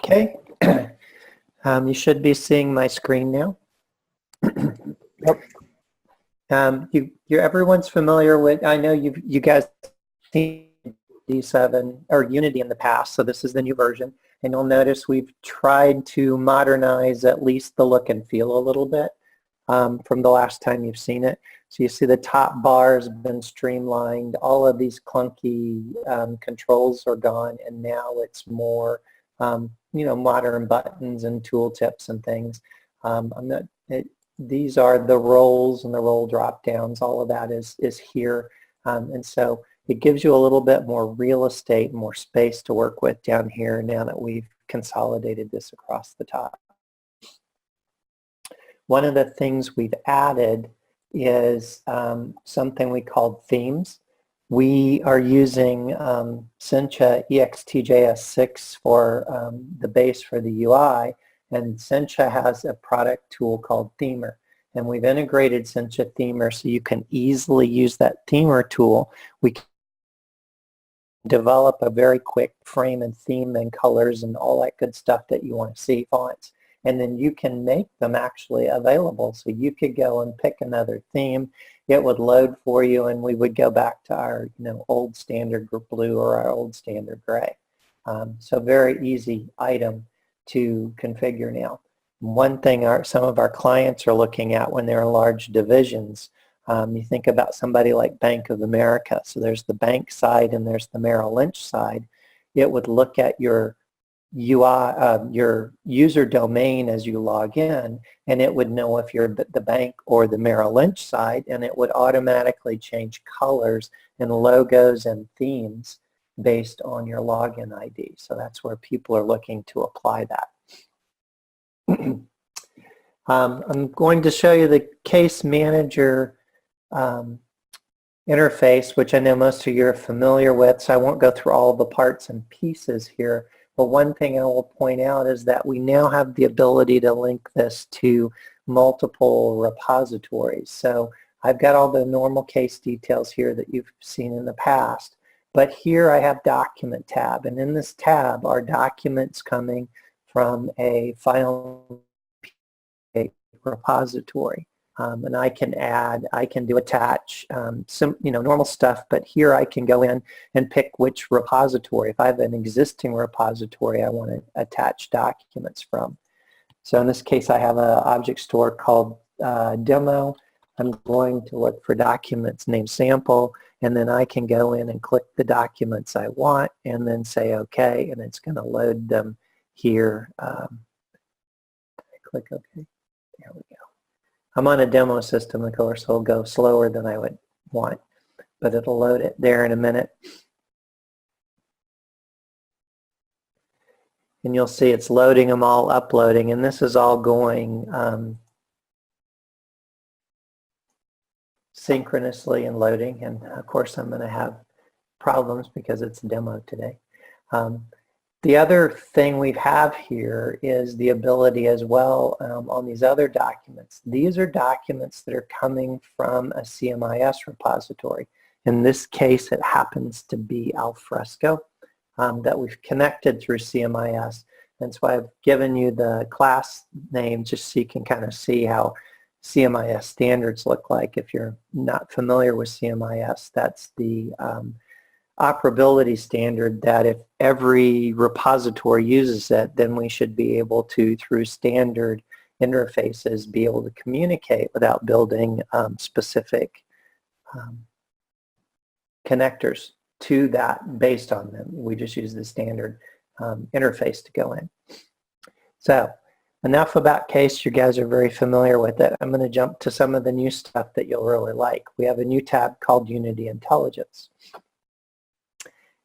Okay, you should be seeing my screen now. Everyone's familiar with, I know you guys seen D7 or Unity in the past, so this is the new version. And you'll notice we've tried to modernize at least the look and feel a little bit from the last time you've seen it. So you see the top bar has been streamlined. All of these clunky controls are gone, and now it's more modern buttons and tooltips and things. These are the roles and the role drop downs. All of that is here, and so it gives you a little bit more real estate, more space to work with down here now that we've consolidated this across the top. One of the things we've added is something we called themes. We are using Cincha EXTJS6 for the base for the UI, and Cincha has a product tool called Themer. And we've integrated Cincha Themer so you can easily use that Themer tool. We can develop a very quick frame and theme and colors and all that good stuff that you want to see, fonts. And then you can make them actually available. So you could go and pick another theme. It would load for you, and we would go back to our old standard blue or our old standard gray. So very easy item to configure now. One thing some of our clients are looking at when they're in large divisions, you think about somebody like Bank of America. So there's the bank side and there's the Merrill Lynch side. It would look at your UI, your user domain as you log in, and it would know if you're the bank or the Merrill Lynch side, and it would automatically change colors and logos and themes based on your login ID. So that's where people are looking to apply that. I'm going to show you the case manager interface, which I know most of you are familiar with, so I won't go through all the parts and pieces here. But one thing I will point out is that we now have the ability to link this to multiple repositories. So I've got all the normal case details here that you've seen in the past. But here I have document tab, and in this tab are documents coming from a file repository. And I can add, I can do attach, some normal stuff, but here I can go in and pick which repository. If I have an existing repository I want to attach documents from. So in this case I have an object store called demo. I'm going to look for documents named sample, and then I can go in and click the documents I want and then say OK, and it's going to load them here. Click OK. There we go. I'm on a demo system, of course, so it'll go slower than I would want, but it'll load it there in a minute. And you'll see it's loading them all, uploading, and this is all going synchronously and loading, and of course I'm going to have problems because it's demo today. The other thing we have here is the ability as well on these other documents. These are documents that are coming from a CMIS repository. In this case, it happens to be Alfresco that we've connected through CMIS. That's why I've given you the class name just so you can kind of see how CMIS standards look like. If you're not familiar with CMIS, that's the operability standard that if every repository uses it, then we should be able to, through standard interfaces, be able to communicate without building specific connectors to that based on them. We just use the standard interface to go in. So enough about case. You guys are very familiar with it. I'm going to jump to some of the new stuff that you'll really like. We have a new tab called Unity Intelligence.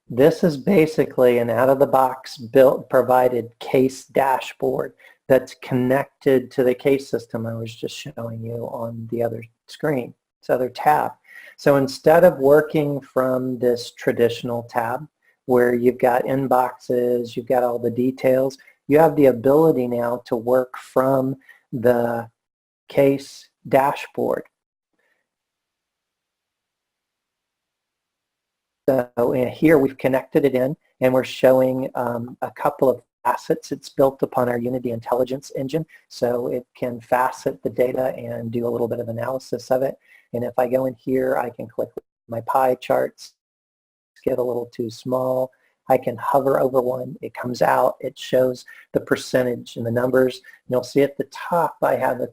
This is basically an out-of-the-box provided case dashboard that's connected to the case system I was just showing you on the other screen, this other tab. So instead of working from this traditional tab where you've got inboxes, you've got all the details, you have the ability now to work from the case dashboard. So here we've connected it in, and we're showing a couple of facets. It's built upon our Unity intelligence engine, so it can facet the data and do a little bit of analysis of it. And if I go in here, I can click my pie charts, get a little too small. I can hover over one, it comes out, it shows the percentage and the numbers. And you'll see at the top I have a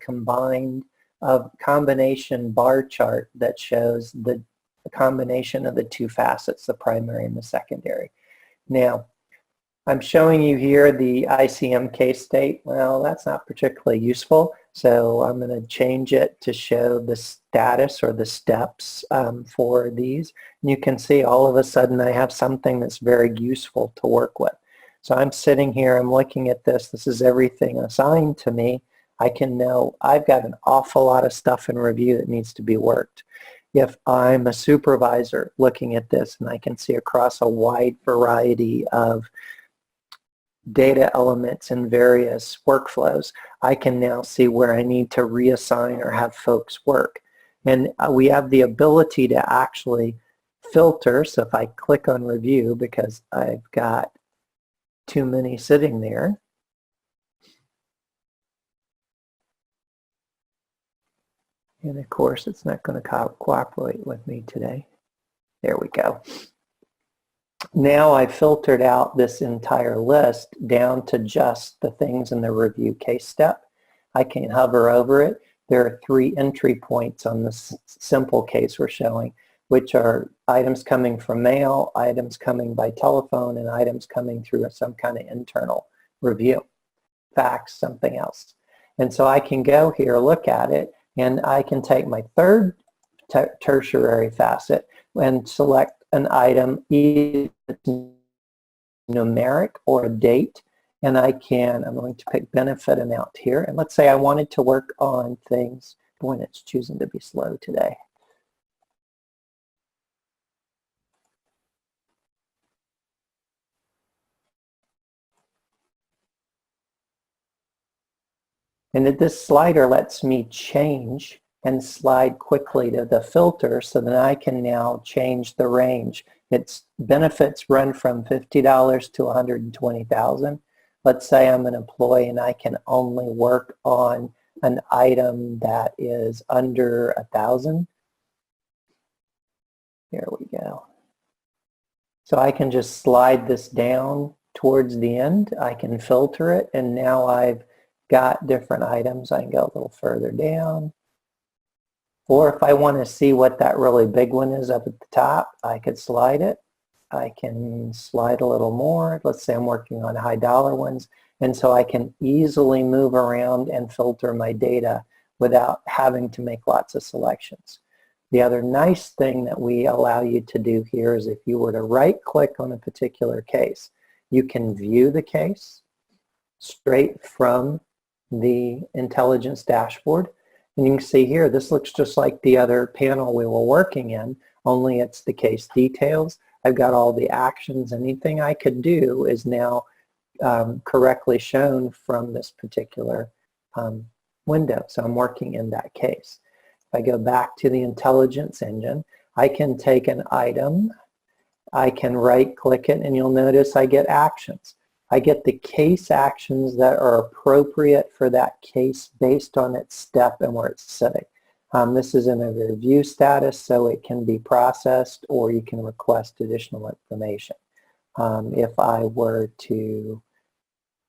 combination bar chart that shows the combination of the two facets, the primary and the secondary. Now, I'm showing you here the ICM case state. Well, that's not particularly useful, so I'm going to change it to show the status or the steps for these. And you can see all of a sudden I have something that's very useful to work with. So I'm sitting here, I'm looking at this. This is everything assigned to me. I can know I've got an awful lot of stuff in review that needs to be worked. If I'm a supervisor looking at this and I can see across a wide variety of data elements in various workflows, I can now see where I need to reassign or have folks work. And we have the ability to actually filter. So if I click on review, because I've got too many sitting there, and of course it's not going to cooperate with me today. There we go. Now I've filtered out this entire list down to just the things in the review case step. I can hover over it. There are 3 entry points on this simple case we're showing, which are items coming from mail, items coming by telephone, and items coming through some kind of internal review, fax, something else. And so I can go here, look at it, and I can take my third tertiary facet and select an item, either numeric or a date, and I'm going to pick benefit amount here, and let's say I wanted to work on things. Boy, it's choosing to be slow today. And that this slider lets me change and slide quickly to the filter, so that I can now change the range. Its benefits run from $50 to $120,000. Let's say I'm an employee and I can only work on an item that is under 1,000. Here we go. So I can just slide this down towards the end. I can filter it, and now I've got different items. I can go a little further down. Or if I want to see what that really big one is up at the top, I could slide it. I can slide a little more. Let's say I'm working on high dollar ones. And so I can easily move around and filter my data without having to make lots of selections. The other nice thing that we allow you to do here is if you were to right-click on a particular case, you can view the case straight from the intelligence dashboard. And you can see here, this looks just like the other panel we were working in, only it's the case details. I've got all the actions. Anything I could do is now correctly shown from this particular window. So I'm working in that case. If I go back to the intelligence engine, I can take an item, I can right-click it, and you'll notice I get actions. I get the case actions that are appropriate for that case based on its step and where it's sitting. This is in a review status, so it can be processed, or you can request additional information. If I were to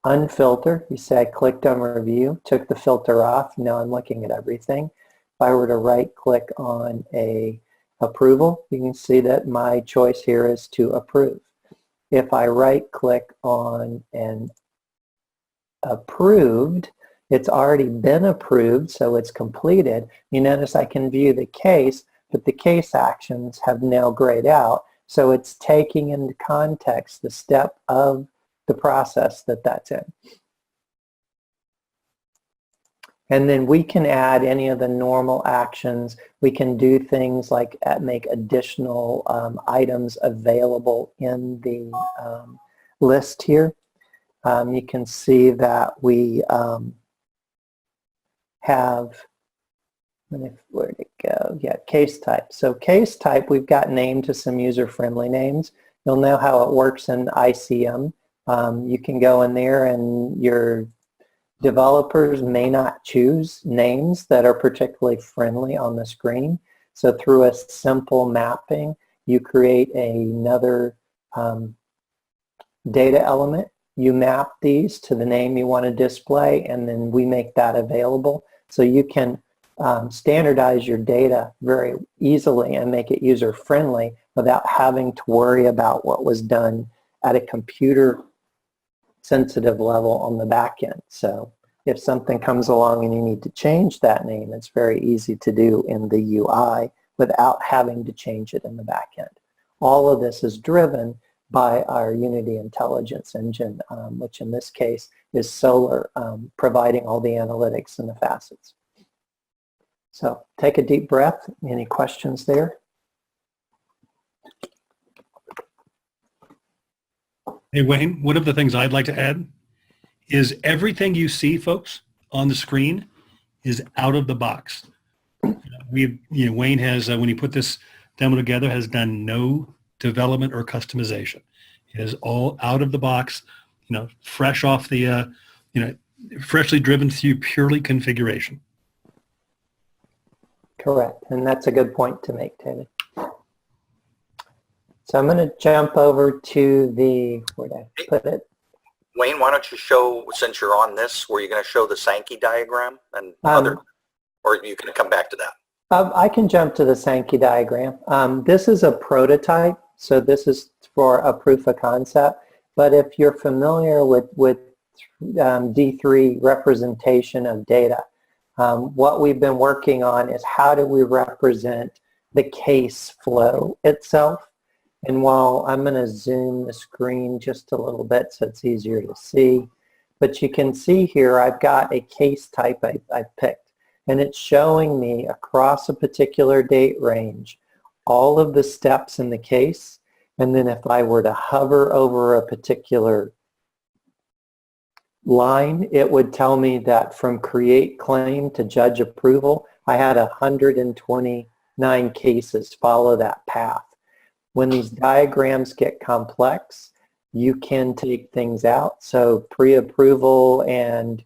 unfilter, you say I clicked on review, took the filter off, now I'm looking at everything. If I were to right-click on a approval, you can see that my choice here is to approve. If I right-click on an approved, it's already been approved, so it's completed. You notice I can view the case, but the case actions have now grayed out, so it's taking into context the step of the process that that's in. And then we can add any of the normal actions. We can do things like make additional items available in the list here. You can see that we have, where'd it go? Yeah, case type. So case type, we've got named to some user-friendly names. You'll know how it works in ICM. You can go in there and your developers may not choose names that are particularly friendly on the screen. So through a simple mapping, you create another data element. You map these to the name you want to display, and then we make that available. So you can standardize your data very easily and make it user-friendly without having to worry about what was done at a computer-sensitive level on the back end. So if something comes along and you need to change that name, it's very easy to do in the UI without having to change it in the back end. All of this is driven by our Unity Intelligence Engine, which in this case is Solar, providing all the analytics and the facets. So take a deep breath. Any questions there? Hey, Wayne, one of the things I'd like to add is everything you see, folks, on the screen is out of the box. Wayne has, when he put this demo together, has done no development or customization. It is all out of the box, fresh off the, freshly driven through purely configuration. Correct, and that's a good point to make, David. So I'm going to jump over to the, where did I put it? Wayne, why don't you show, since you're on this, were you going to show the Sankey diagram and other, or you can come back to that? I can jump to the Sankey diagram. This is a prototype, so this is for a proof of concept. But if you're familiar with D3 representation of data, what we've been working on is how do we represent the case flow itself. And while I'm going to zoom the screen just a little bit so it's easier to see, but you can see here I've got a case type I've picked, and it's showing me across a particular date range all of the steps in the case. And then if I were to hover over a particular line, it would tell me that from create claim to judge approval, I had 129 cases follow that path. When these diagrams get complex, you can take things out. So pre-approval and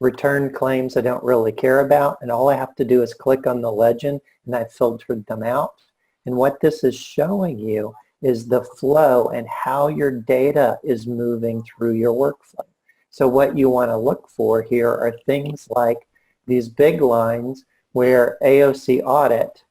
return claims I don't really care about, and all I have to do is click on the legend and I've filtered them out. And what this is showing you is the flow and how your data is moving through your workflow. So what you want to look for here are things like these big lines where AOC audit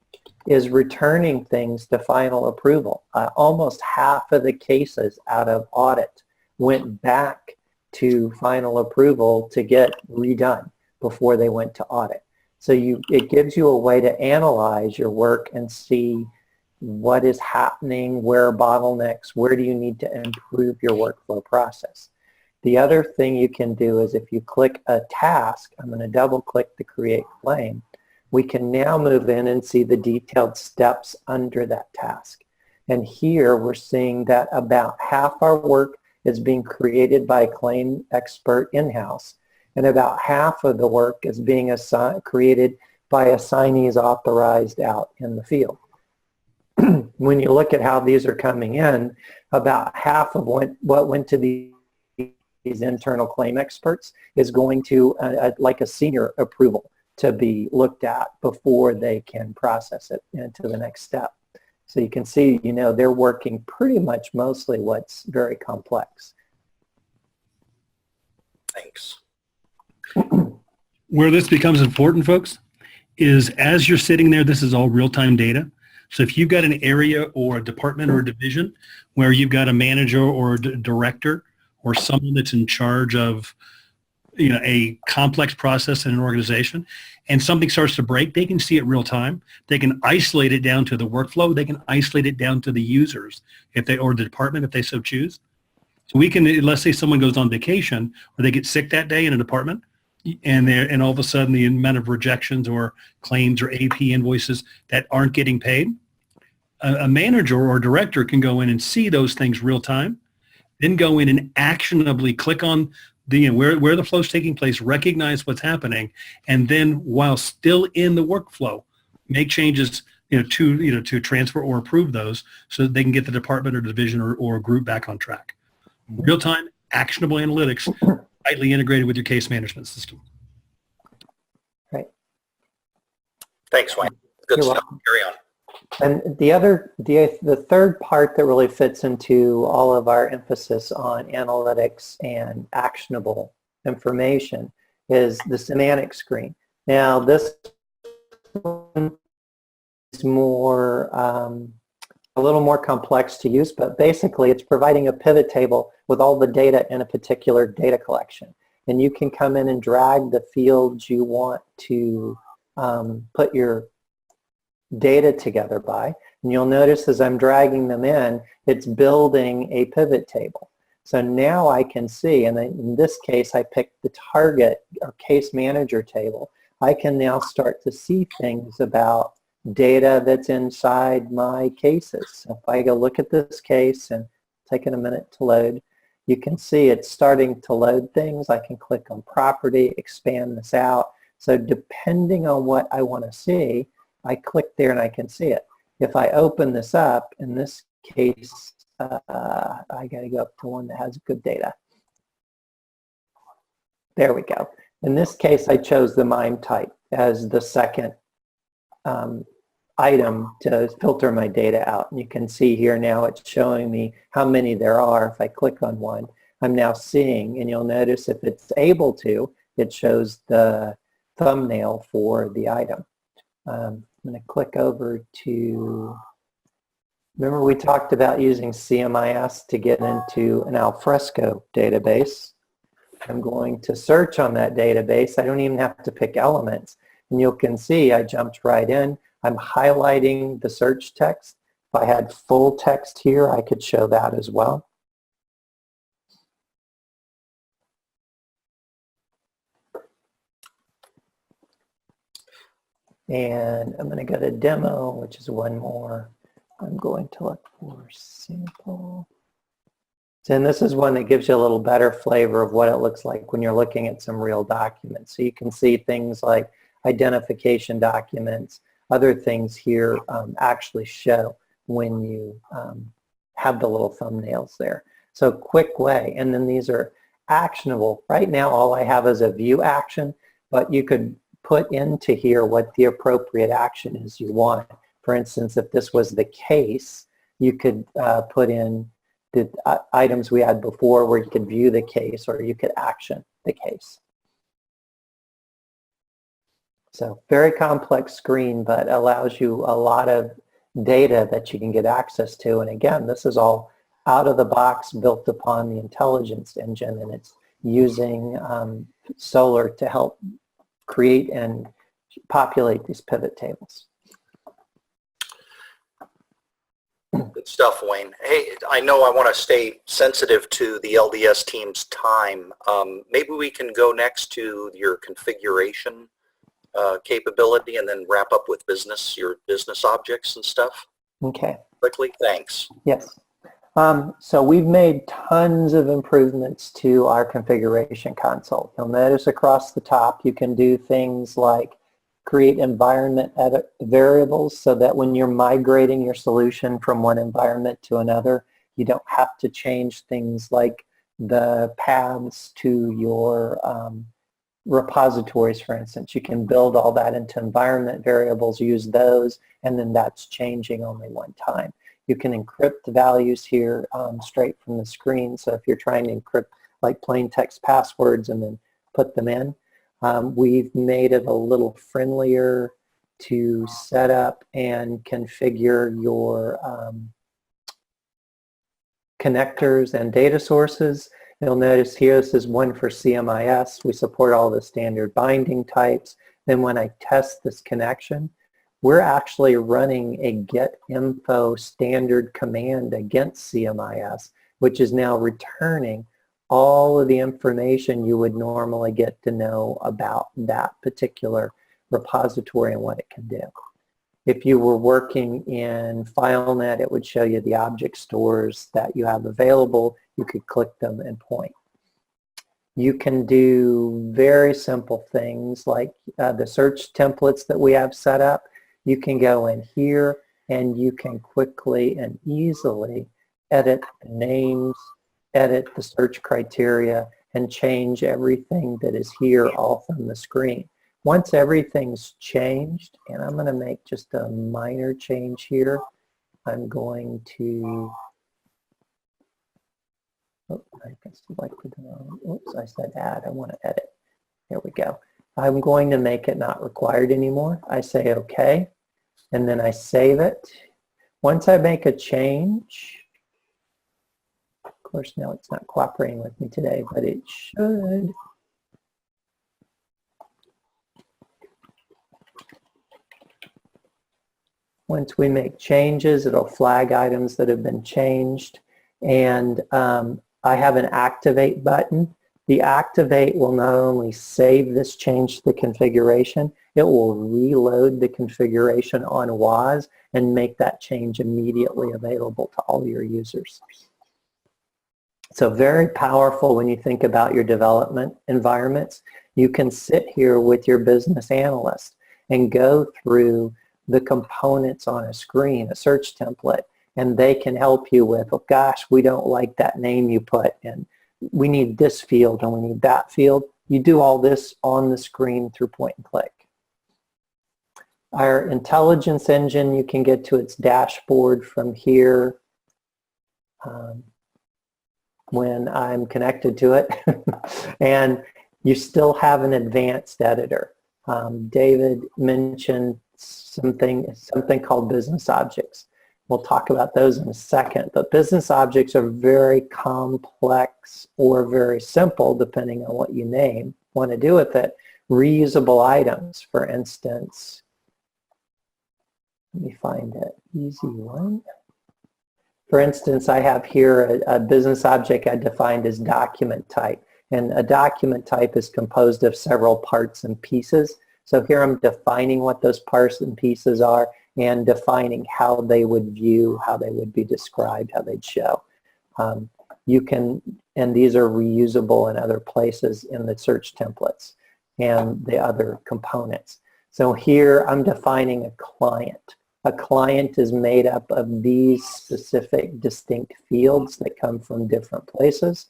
is returning things to final approval. Almost half of the cases out of audit went back to final approval to get redone before they went to audit. So it gives you a way to analyze your work and see what is happening, where are bottlenecks, where do you need to improve your workflow process. The other thing you can do is if you click a task, I'm going to double click the create claim, we can now move in and see the detailed steps under that task. And here we're seeing that about half our work is being created by a claim expert in-house, and about half of the work is being created by assignees authorized out in the field. When you look at how these are coming in, about half of what went to these internal claim experts is going to like a senior approval to be looked at before they can process it into the next step. So you can see, they're working pretty much mostly what's very complex. Thanks. Where this becomes important, folks, is as you're sitting there, this is all real-time data. So if you've got an area or a department or a division where you've got a manager or a director or someone that's in charge of a complex process in an organization, and something starts to break, they can see it real time. They can isolate it down to the workflow. They can isolate it down to the users or the department if they so choose. So we can, let's say someone goes on vacation or they get sick that day in a department, and all of a sudden the amount of rejections or claims or AP invoices that aren't getting paid, a manager or director can go in and see those things real time, then go in and actionably click on where the flow is taking place, recognize what's happening, and then while still in the workflow, make changes to transfer or approve those so that they can get the department or division or group back on track. Real-time, actionable analytics, tightly integrated with your case management system. Right. Thanks, Wayne. Good You're stuff. welcome. Carry on. And the third part that really fits into all of our emphasis on analytics and actionable information is the semantic screen. Now, this one is more, a little more complex to use, but basically it's providing a pivot table with all the data in a particular data collection. And you can come in and drag the fields you want to put your data together by. And you'll notice as I'm dragging them in, it's building a pivot table. So now I can see, and in this case I picked the target or case manager table. I can now start to see things about data that's inside my cases. So if I go look at this case and taking a minute to load, you can see it's starting to load things. I can click on property, expand this out. So depending on what I want to see, I click there and I can see it. If I open this up, in this case, I got to go up to one that has good data. There we go. In this case, I chose the MIME type as the second item to filter my data out. And you can see here now it's showing me how many there are. If I click on one, I'm now seeing, and you'll notice if it's able to, it shows the thumbnail for the item. I'm going to click over to, remember we talked about using CMIS to get into an alfresco database. I'm going to search on that database. I don't even have to pick elements. And you can see I jumped right in. I'm highlighting the search text. If I had full text here, I could show that as well. And I'm going to go to demo, which is one more. I'm going to look for sample. And this is one that gives you a little better flavor of what it looks like when you're looking at some real documents. So you can see things like identification documents, other things here actually show when you have the little thumbnails there. So quick way, and then these are actionable. Right now all I have is a view action, but you could put into here what the appropriate action is you want. For instance, if this was the case, you could put in the items we had before where you could view the case or you could action the case. So very complex screen, but allows you a lot of data that you can get access to. And again, this is all out of the box built upon the intelligence engine, and it's using Solar to help create and populate these pivot tables. Good stuff, Wayne. Hey, I know I want to stay sensitive to the LDS team's time. Maybe we can go next to your configuration capability and then wrap up with your business objects and stuff. Okay. Quickly, thanks. Yes. So we've made tons of improvements to our configuration console. You'll notice across the top you can do things like create environment edit variables so that when you're migrating your solution from one environment to another, you don't have to change things like the paths to your repositories, for instance. You can build all that into environment variables, use those, and then that's changing only one time. You can encrypt the values here straight from the screen. So if you're trying to encrypt like plain text passwords and then put them in, we've made it a little friendlier to set up and configure your connectors and data sources. You'll notice here this is one for CMIS. We support all the standard binding types. Then when I test this connection, we're actually running a get info standard command against CMIS, which is now returning all of the information you would normally get to know about that particular repository and what it can do. If you were working in FileNet, it would show you the object stores that you have available. You could click them and point. You can do very simple things like the search templates that we have set up. You can go in here and you can quickly and easily edit the names edit the search criteria and change everything that is here all from the screen. Once everything's changed, and I'm going to make just a minor change here, I'm going to, oh, I can select it. Oops, I said add. I want to edit. There we go. I'm going to make it not required anymore. I say OK, and then I save it. Once I make a change, of course, now it's not cooperating with me today, but it should. Once we make changes, it'll flag items that have been changed. And I have an activate button. The activate will not only save this change to the configuration, it will reload the configuration on WAS and make that change immediately available to all your users. So very powerful when you think about your development environments. You can sit here with your business analyst and go through the components on a screen, a search template, and they can help you with, oh gosh, we don't like that name you put in. We need this field and we need that field. You do all this on the screen through point and click. Our intelligence engine, you can get to its dashboard from here when I'm connected to it. And you still have an advanced editor. David mentioned something called business objects. We'll talk about those in a second, but business objects are very complex or very simple, depending on what you want to do with it. Reusable items, for instance. Let me find an easy one. For instance, I have here a business object I defined as document type, and a document type is composed of several parts and pieces. So here I'm defining what those parts and pieces are and defining how they would view, how they would be described, how they'd show. You can, and these are reusable in other places in the search templates and the other components. So here I'm defining a client. A client is made up of these specific distinct fields that come from different places.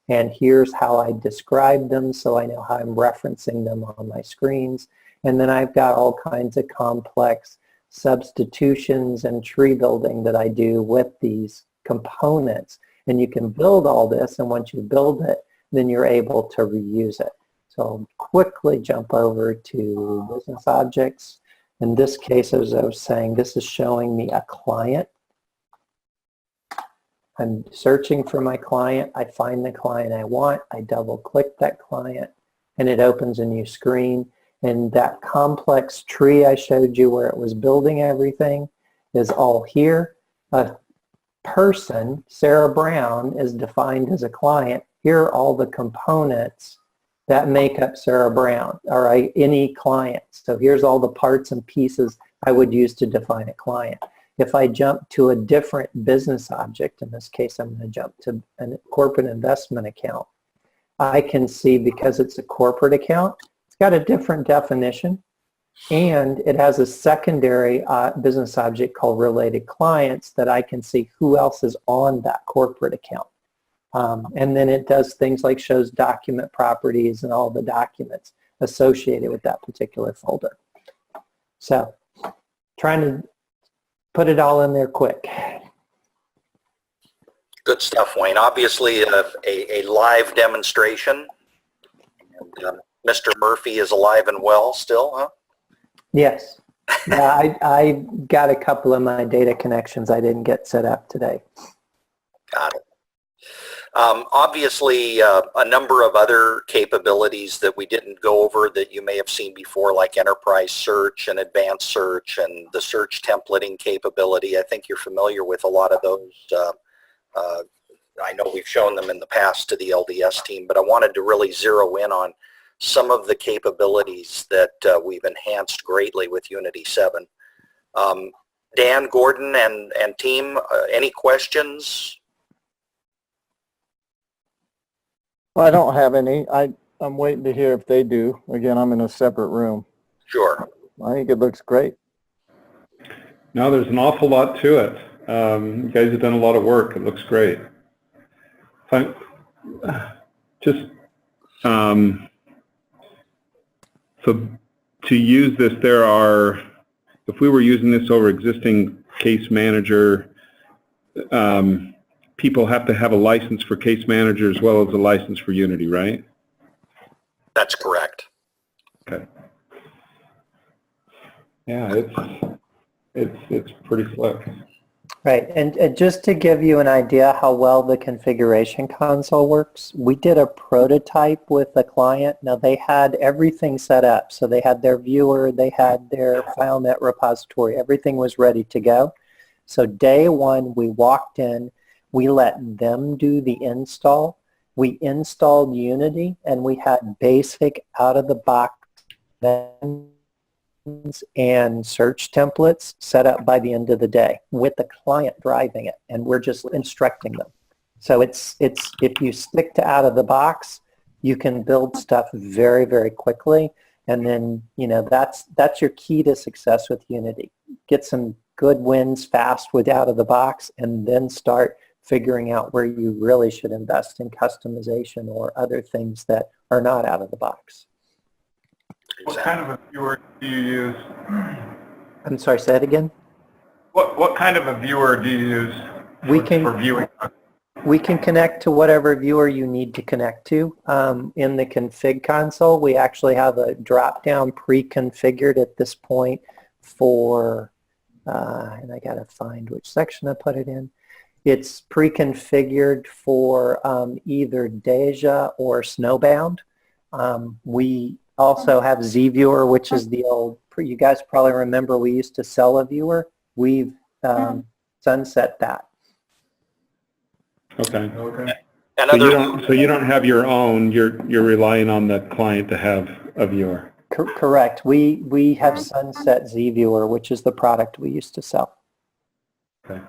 And here's how I describe them so I know how I'm referencing them on my screens. And then I've got all kinds of complex substitutions and tree building that I do with these components. And you can build all this, and once you build it, then you're able to reuse it. So I'll quickly jump over to business objects. In this case, as I was saying, this is showing me a client. I'm searching for my client. I find the client I want. I double click that client and it opens a new screen. And that complex tree I showed you where it was building everything is all here. A person, Sarah Brown, is defined as a client. Here are all the components that make up Sarah Brown, or any client. So here's all the parts and pieces I would use to define a client. If I jump to a different business object, in this case I'm going to jump to a corporate investment account, I can see, because it's a corporate account, it's got a different definition, and it has a secondary business object called related clients that I can see who else is on that corporate account. And then it does things like shows document properties and all the documents associated with that particular folder. So trying to put it all in there quick. Good stuff, Wayne. Obviously a live demonstration. And, Mr. Murphy is alive and well still, huh? Yes. Yeah, I got a couple of my data connections I didn't get set up today. Got it. Obviously, a number of other capabilities that we didn't go over that you may have seen before, like enterprise search and advanced search and the search templating capability. I think you're familiar with a lot of those. I know we've shown them in the past to the LDS team, but I wanted to really zero in on some of the capabilities that we've enhanced greatly with Unity 7. Dan, Gordon, and team, any questions? I don't have any. I'm waiting to hear if they do. Again, I'm in a separate room. Sure. I think it looks great. No, there's an awful lot to it. You guys have done a lot of work. It looks great. Fine. Just, so to use this, if we were using this over existing case manager, people have to have a license for case manager as well as a license for Unity, right? That's correct. Okay. Yeah, it's pretty slick. Right, and just to give you an idea how well the configuration console works, we did a prototype with a client. Now they had everything set up. So they had their viewer, they had their FileNet repository, everything was ready to go. So day one, we walked in, we let them do the install. We installed Unity, and we had basic out-of-the-box and search templates set up by the end of the day with the client driving it, and we're just instructing them. So it's if you stick to out of the box, you can build stuff very, very quickly, and then that's your key to success with Unity. Get some good wins fast with out of the box, and then start figuring out where you really should invest in customization or other things that are not out of the box. What kind of a viewer do you use? I'm sorry, say it again? What kind of a viewer do you use for viewing? We can connect to whatever viewer you need to connect to. In the config console, we actually have a drop-down pre-configured at this point for, and I got to find which section I put it in. It's pre-configured for either Deja or Snowbound. We also have ZViewer, which is the old, you guys probably remember we used to sell a viewer. We've sunset that. Okay. And So you don't have your own. You're relying on the client to have a viewer. Correct. We have sunset ZViewer, which is the product we used to sell. Okay.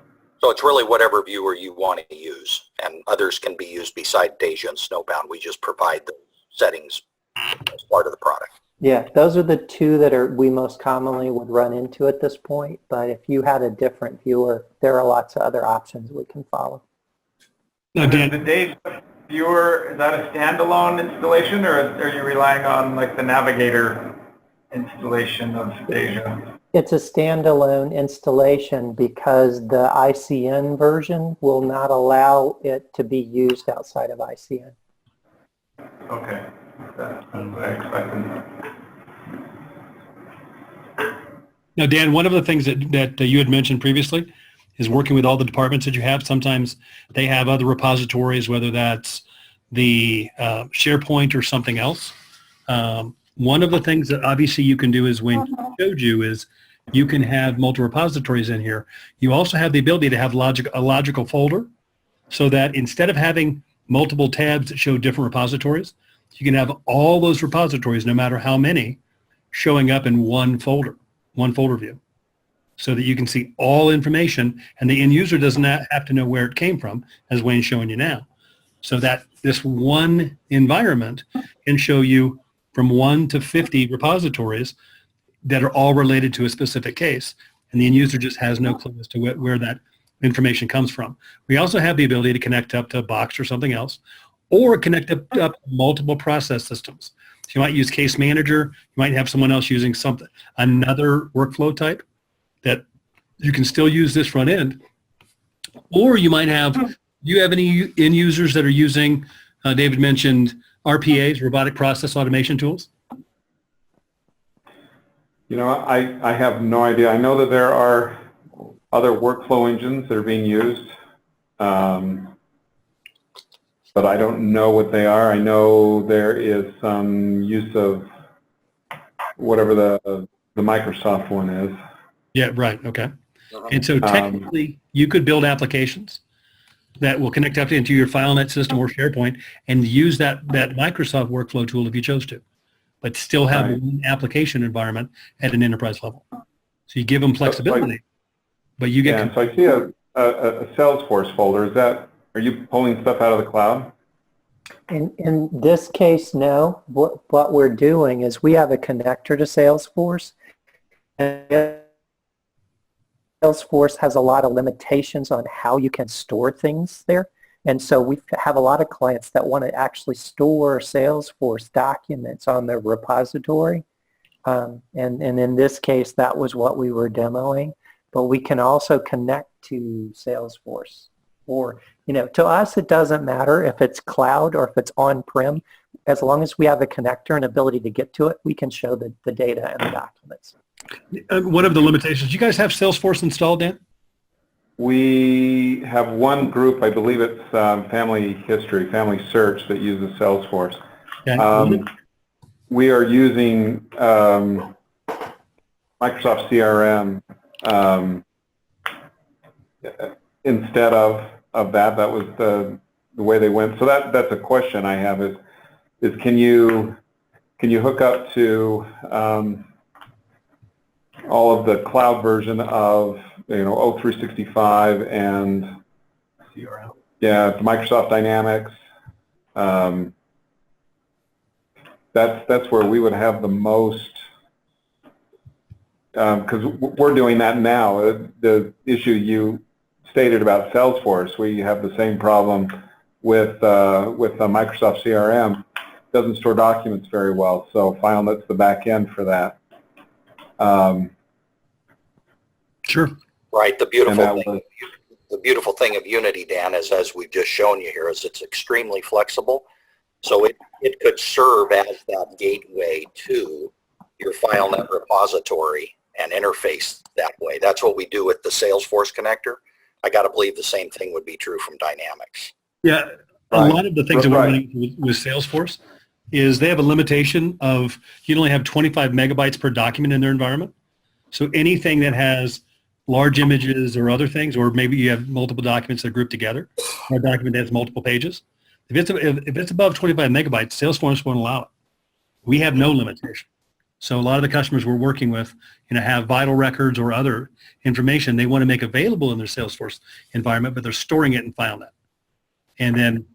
So it's really whatever viewer you want to use, and others can be used beside Deja and Snowbound. We just provide the settings as part of the product. Yeah, those are the two that we most commonly would run into at this point. But if you had a different viewer, there are lots of other options we can follow. Again, The Deja viewer, is that a standalone installation, or are you relying on like the Navigator installation of Deja? It's a standalone installation because the ICN version will not allow it to be used outside of ICN. Okay. That's what I expected. now, Dan, one of the things that you had mentioned previously is working with all the departments that you have. Sometimes they have other repositories, whether that's the SharePoint or something else. One of the things that obviously you can do is when I showed you is you can have multiple repositories in here. You also have the ability to have a logical folder so that instead of having multiple tabs that show different repositories, you can have all those repositories, no matter how many, showing up in one folder view, so that you can see all information, and the end user does not have to know where it came from, as Wayne's showing you now. So that this one environment can show you from 1 to 50 repositories that are all related to a specific case, and the end user just has no clue as to where that information comes from. We also have the ability to connect up to Box or something else, or connect up to multiple process systems. So you might use Case Manager, you might have someone else using another workflow type that you can still use this front end, or you might have, do you have any end users that are using, David mentioned RPAs, robotic process automation tools? I have no idea. I know that there are other workflow engines that are being used, but I don't know what they are. I know there is some use of whatever the Microsoft one is. Yeah, right, okay. And so technically, you could build applications that will connect up into your FileNet system or SharePoint and use that Microsoft workflow tool if you chose to, but still have one application environment at an enterprise level. So you give them flexibility, but you get... Yeah, so I see a Salesforce folder. Are you pulling stuff out of the cloud? In this case, no. What we're doing is we have a connector to Salesforce, and Salesforce has a lot of limitations on how you can store things there. And so we have a lot of clients that want to actually store Salesforce documents on their repository. And in this case, that was what we were demoing. But we can also connect to Salesforce. Or, to us, it doesn't matter if it's cloud or if it's on-prem. As long as we have a connector and ability to get to it, we can show the data and the documents. One of the limitations, you guys have Salesforce installed, Dan? We have one group, I believe it's Family Search, that uses Salesforce. Okay. We are using Microsoft CRM instead of that. That was the way they went. So that's a question I have is can you hook up to all of the cloud version of O365 and CRM. Yeah, Microsoft Dynamics. That's where we would have the most, because we're doing that now. The issue you stated about Salesforce, we have the same problem with Microsoft CRM. It doesn't store documents very well, so FileNet's the back end for that. Sure. Right. The beautiful thing of Unity, Dan, is, as we've just shown you here, is it's extremely flexible. So it could serve as that gateway to your FileNet repository and interface that way. That's what we do with the Salesforce connector. I got to believe the same thing would be true from Dynamics. Yeah. A lot of the things that we're running with Salesforce is they have a limitation of you can only have 25 megabytes per document in their environment. So anything that has large images or other things, or maybe you have multiple documents that are grouped together, or a document that has multiple pages, if it's above 25 megabytes, Salesforce won't allow it. We have no limitation. So a lot of the customers we're working with, have vital records or other information they want to make available in their Salesforce environment, but they're storing it in FileNet. And then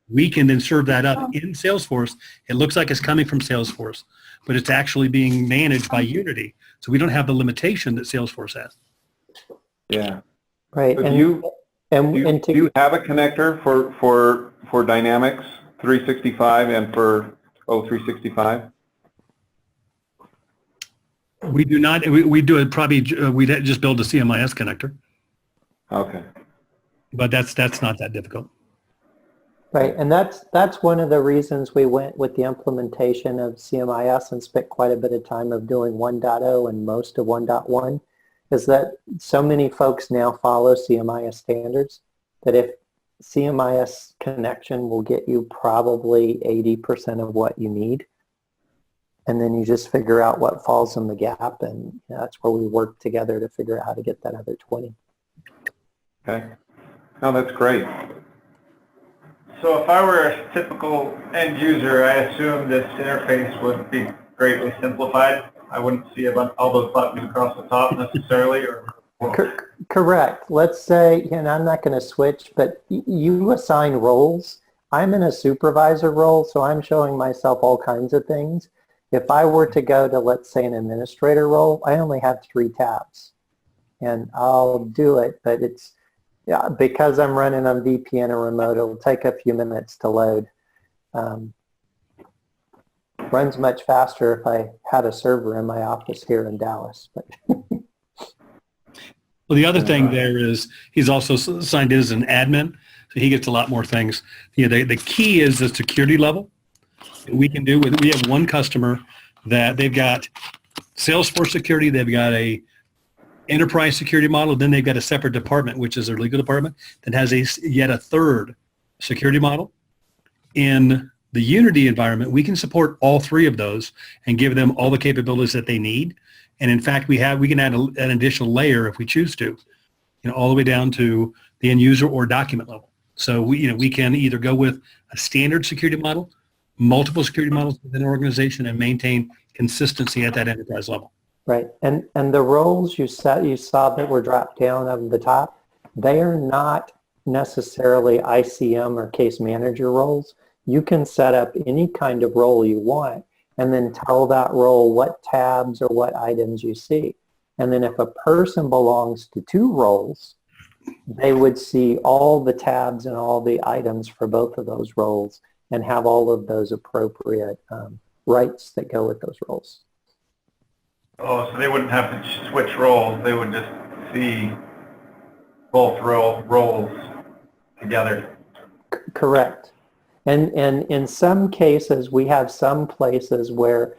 we can then serve that up in Salesforce. It looks like it's coming from Salesforce, but it's actually being managed by Unity. So we don't have the limitation that Salesforce has. Yeah. Right. So do you have a connector for Dynamics 365 and for O365? We do not. We do it probably. We'd just build a CMIS connector. Okay. But that's not that difficult. Right, and that's one of the reasons we went with the implementation of CMIS and spent quite a bit of time of doing 1.0 and most of 1.1, is that so many folks now follow CMIS standards that if CMIS connection will get you probably 80% of what you need, and then you just figure out what falls in the gap, and that's where we work together to figure out how to get that other 20. Okay. No, that's great. So if I were a typical end user, I assume this interface would be greatly simplified. I wouldn't see all those buttons across the top necessarily. Correct. Let's say, I'm not going to switch, but you assign roles. I'm in a supervisor role, so I'm showing myself all kinds of things. If I were to go to, let's say, an administrator role, I only have 3 tabs. And I'll do it, but because I'm running on VPN or remote, it'll take a few minutes to load. Runs much faster if I had a server in my office here in Dallas. But well, the other thing there is he's also signed as an admin, so he gets a lot more things. The key is the security level. We can do we have one customer that they've got Salesforce security, they've got a enterprise security model, then they've got a separate department, which is their legal department, that has yet a third security model. In the Unity environment, we can support all 3 of those and give them all the capabilities that they need. And in fact, we can add an additional layer if we choose to, all the way down to the end user or document level. So we can either go with a standard security model, multiple security models within an organization, and maintain consistency at that enterprise level. right, and the roles you saw that were dropped down on the top, they are not necessarily ICM or case manager roles. You can set up any kind of role you want and then tell that role what tabs or what items you see. And then if a person belongs to 2 roles, they would see all the tabs and all the items for both of those roles and have all of those appropriate rights that go with those roles. Oh, so they wouldn't have to switch roles. They would just see both roles together. Correct. And in some cases, we have some places where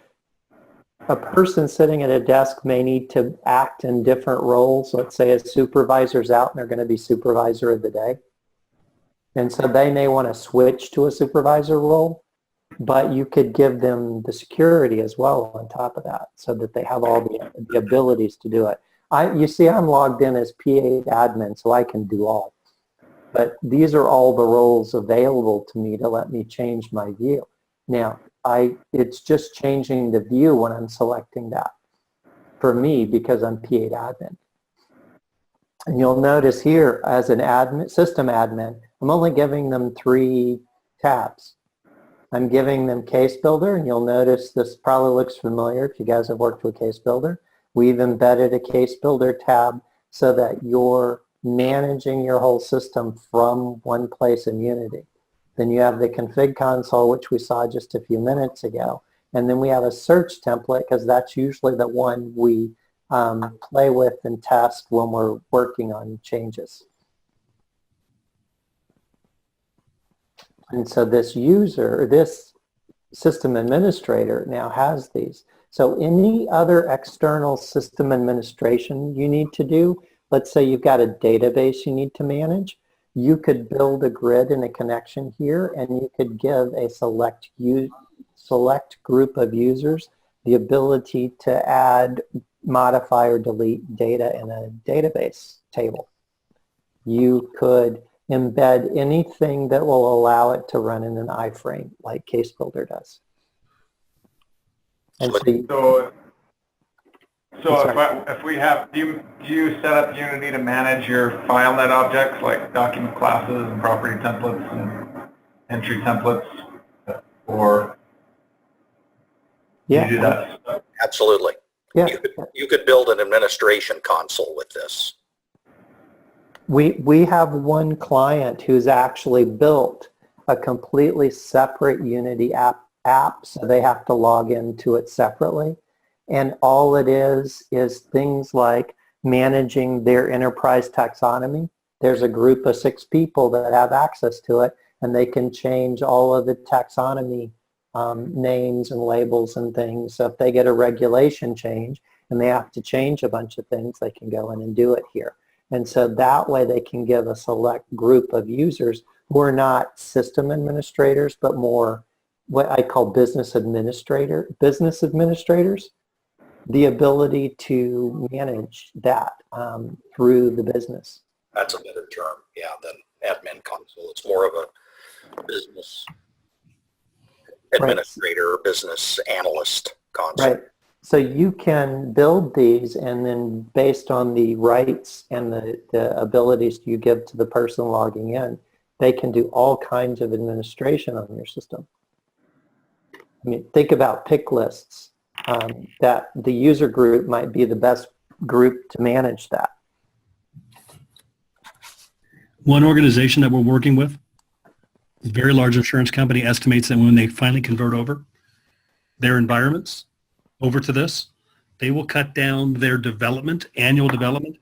a person sitting at a desk may need to act in different roles. Let's say a supervisor's out and they're going to be supervisor of the day. And so they may want to switch to a supervisor role, but you could give them the security as well on top of that so that they have all the abilities to do it. You see, I'm logged in as P8 admin, so I can do all. But these are all the roles available to me to let me change my view. Now, it's just changing the view when I'm selecting that for me because I'm P8 admin. And you'll notice here as an admin, system admin, I'm only giving them 3 tabs. I'm giving them Case Builder, and you'll notice this probably looks familiar if you guys have worked with Case Builder. We've embedded a Case Builder tab so that you're managing your whole system from one place in Unity. Then you have the config console, which we saw just a few minutes ago. And then we have a search template because that's usually the one we play with and test when we're working on changes. And so this user, this system administrator now has these. So any other external system administration you need to do, let's say you've got a database you need to manage, you could build a grid and a connection here, and you could give a select group of users the ability to add, modify, or delete data in a database table. You could embed anything that will allow it to run in an iframe like Case Builder does. And so if we have, do you set up Unity to manage your FileNet objects like document classes and property templates and entry templates, or yeah, you do that? Absolutely. Yeah. You could build an administration console with this. We have one client who's actually built a completely separate Unity app, so they have to log into it separately. And all it is things like managing their enterprise taxonomy. There's a group of 6 people that have access to it, and they can change all of the taxonomy names and labels and things. So if they get a regulation change and they have to change a bunch of things, they can go in and do it here. And so that way they can give a select group of users who are not system administrators, but more what I call business administrators, the ability to manage that through the business. That's a better term, yeah, than admin console. It's more of a business administrator or business analyst console. Right. So you can build these, and then based on the rights and the abilities you give to the person logging in, they can do all kinds of administration on your system. I mean, think about pick lists. That the user group might be the best group to manage that. One organization that we're working with, a very large insurance company, estimates that when they finally convert over their environments over to this, they will cut down their annual development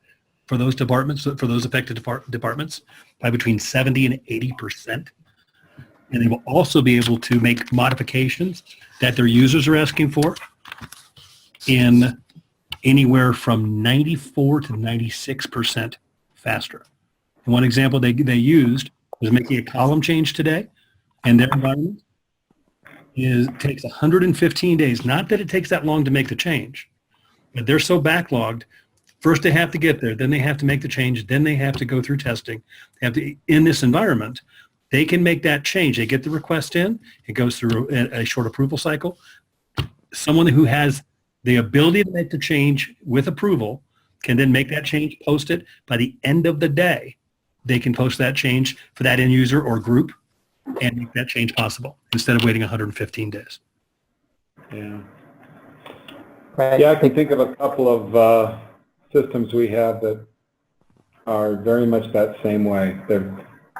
for those departments, for those affected departments, by between 70 and 80%. And they will also be able to make modifications that their users are asking for in anywhere from 94 to 96% faster. And one example they used was making a column change today, and their environment takes 115 days. Not that it takes that long to make the change, but they're so backlogged. First they have to get there, then they have to make the change, then they have to go through testing. They have to, in this environment, they can make that change. They get the request in, it goes through a short approval cycle. Someone who has the ability to make the change with approval can then make that change, post it. By the end of the day, they can post that change for that end user or group and make that change possible instead of waiting 115 days. Yeah. Right. Yeah, I can think of a couple of systems we have that are very much that same way.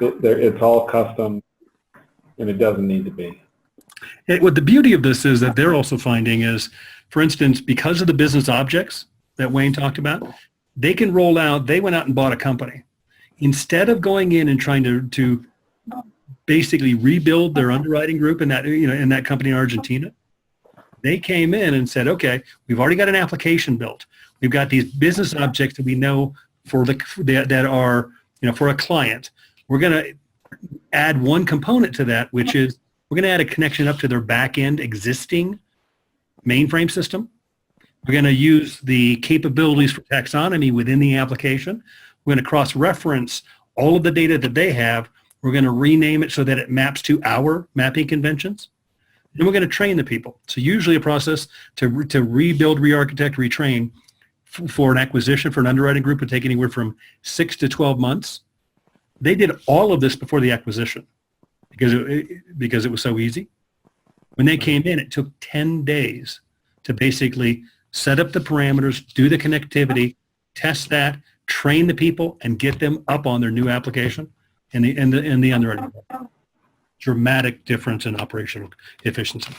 It's all custom, and it doesn't need to be. What the beauty of this is that they're also finding is, for instance, because of the business objects that Wayne talked about, they can roll out, they went out and bought a company. Instead of going in and trying to basically rebuild their underwriting group in that company in Argentina, they came in and said, okay, we've already got an application built. We've got these business objects that we know that are, for a client. We're going to add one component to that, which is we're going to add a connection up to their back-end existing mainframe system. We're going to use the capabilities for taxonomy within the application. We're going to cross-reference all of the data that they have. We're going to rename it so that it maps to our mapping conventions. And we're going to train the people. So usually a process to rebuild, re-architect, retrain for an acquisition for an underwriting group would take anywhere from 6 to 12 months. They did all of this before the acquisition because it was so easy. When they came in, it took 10 days to basically set up the parameters, do the connectivity, test that, train the people, and get them up on their new application in the underwriting. Dramatic difference in operational efficiency.